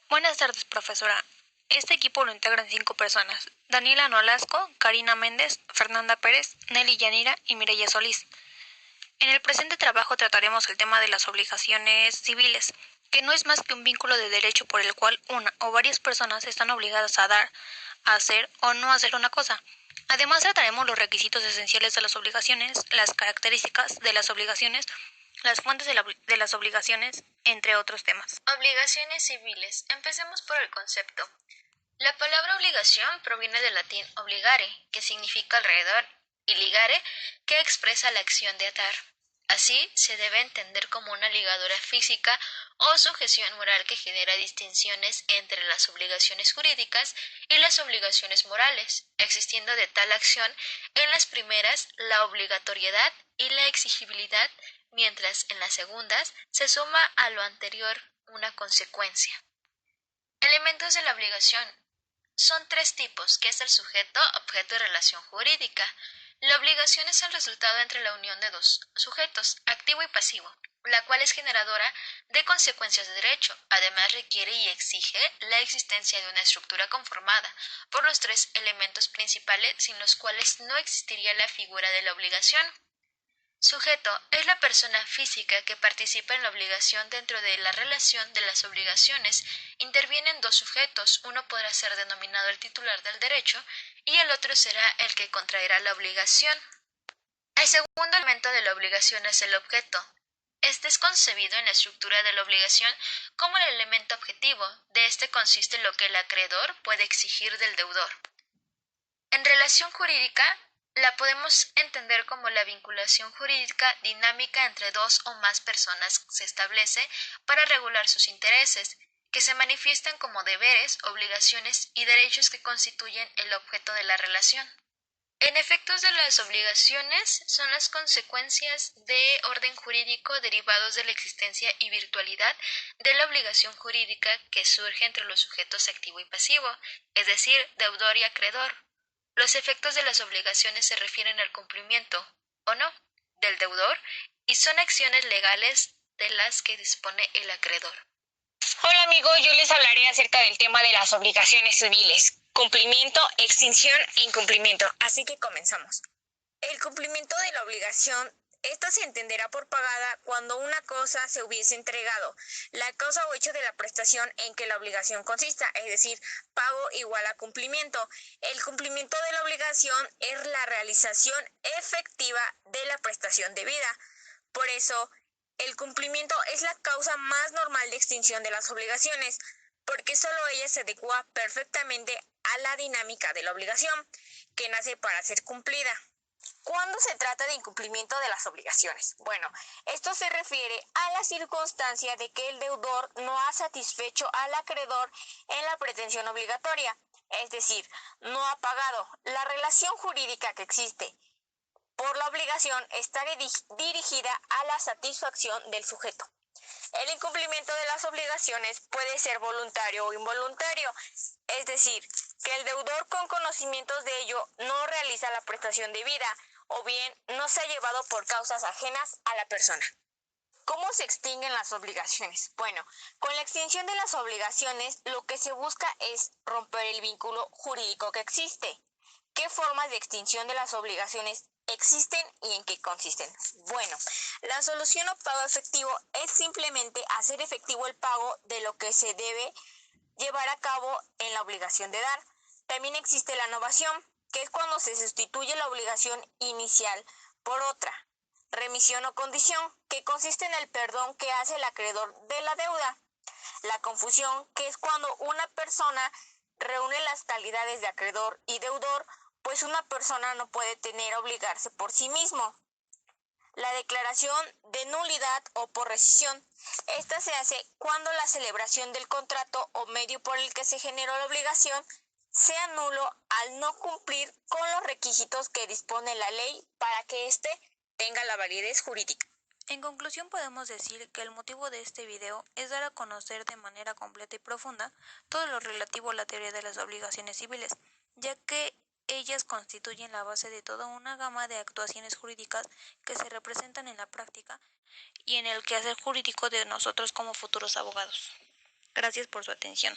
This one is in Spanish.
Buenas tardes, profesora. Este equipo lo integran 5 personas: Daniela Nolasco, Karina Méndez, Fernanda Pérez, Nelly Yanira y Mireya Solís. En el presente trabajo trataremos el tema de las obligaciones civiles, que no es más que un vínculo de derecho por el cual una o varias personas están obligadas a dar, a hacer o no hacer una cosa. Además trataremos los requisitos esenciales de las obligaciones, las características de las obligaciones, las fuentes de las obligaciones, entre otros temas. Obligaciones civiles. Empecemos por el concepto. La palabra obligación proviene del latín obligare, que significa alrededor, y ligare, que expresa la acción de atar. Así, se debe entender como una ligadura física o sujeción moral que genera distinciones entre las obligaciones jurídicas y las obligaciones morales, existiendo de tal acción en las primeras la obligatoriedad y la exigibilidad, mientras en las segundas se suma a lo anterior una consecuencia. Elementos de la obligación. Son 3 tipos, que es el sujeto, objeto y relación jurídica. La obligación es el resultado entre la unión de dos sujetos, activo y pasivo, la cual es generadora de consecuencias de derecho. Además requiere y exige la existencia de una estructura conformada por los 3 elementos principales sin los cuales no existiría la figura de la obligación. Sujeto es la persona física que participa en la obligación dentro de la relación de las obligaciones. Intervienen 2 sujetos, uno podrá ser denominado el titular del derecho y el otro será el que contraerá la obligación. El segundo elemento de la obligación es el objeto. Este es concebido en la estructura de la obligación como el elemento objetivo. De este consiste lo que el acreedor puede exigir del deudor. En relación jurídica, la podemos entender como la vinculación jurídica dinámica entre 2 o más personas se establece para regular sus intereses, que se manifiestan como deberes, obligaciones y derechos que constituyen el objeto de la relación. En efectos de las obligaciones son las consecuencias de orden jurídico derivados de la existencia y virtualidad de la obligación jurídica que surge entre los sujetos activo y pasivo, es decir, deudor y acreedor. Los efectos de las obligaciones se refieren al cumplimiento, o no, del deudor y son acciones legales de las que dispone el acreedor. Hola amigos, yo les hablaré acerca del tema de las obligaciones civiles: cumplimiento, extinción e incumplimiento. Así que comenzamos. El cumplimiento de la obligación, esta se entenderá por pagada cuando una cosa se hubiese entregado, la causa o hecho de la prestación en que la obligación consista, es decir, pago igual a cumplimiento. El cumplimiento de la obligación es la realización efectiva de la prestación debida. Por eso, el cumplimiento es la causa más normal de extinción de las obligaciones, porque solo ella se adecua perfectamente a la dinámica de la obligación, que nace para ser cumplida. ¿Cuándo se trata de incumplimiento de las obligaciones? Bueno, esto se refiere a la circunstancia de que el deudor no ha satisfecho al acreedor en la pretensión obligatoria, es decir, no ha pagado. La relación jurídica que existe por la obligación está dirigida a la satisfacción del sujeto. El incumplimiento de las obligaciones puede ser voluntario o involuntario, es decir, que el deudor con conocimientos de ello no realiza la prestación debida o bien no se ha llevado por causas ajenas a la persona. ¿Cómo se extinguen las obligaciones? Bueno, con la extinción de las obligaciones lo que se busca es romper el vínculo jurídico que existe. ¿Qué formas de extinción de las obligaciones existen y en qué consisten? Bueno, la solución o pago efectivo es simplemente hacer efectivo el pago de lo que se debe llevar a cabo en la obligación de dar. También existe la novación, que es cuando se sustituye la obligación inicial por otra. Remisión o condición, que consiste en el perdón que hace el acreedor de la deuda. La confusión, que es cuando una persona reúne las calidades de acreedor y deudor, pues una persona no puede obligarse por sí mismo. La declaración de nulidad o por rescisión. Esta se hace cuando la celebración del contrato o medio por el que se generó la obligación sea nulo al no cumplir con los requisitos que dispone la ley para que éste tenga la validez jurídica. En conclusión, podemos decir que el motivo de este video es dar a conocer de manera completa y profunda todo lo relativo a la teoría de las obligaciones civiles, ya que ellas constituyen la base de toda una gama de actuaciones jurídicas que se representan en la práctica y en el quehacer jurídico de nosotros como futuros abogados. Gracias por su atención.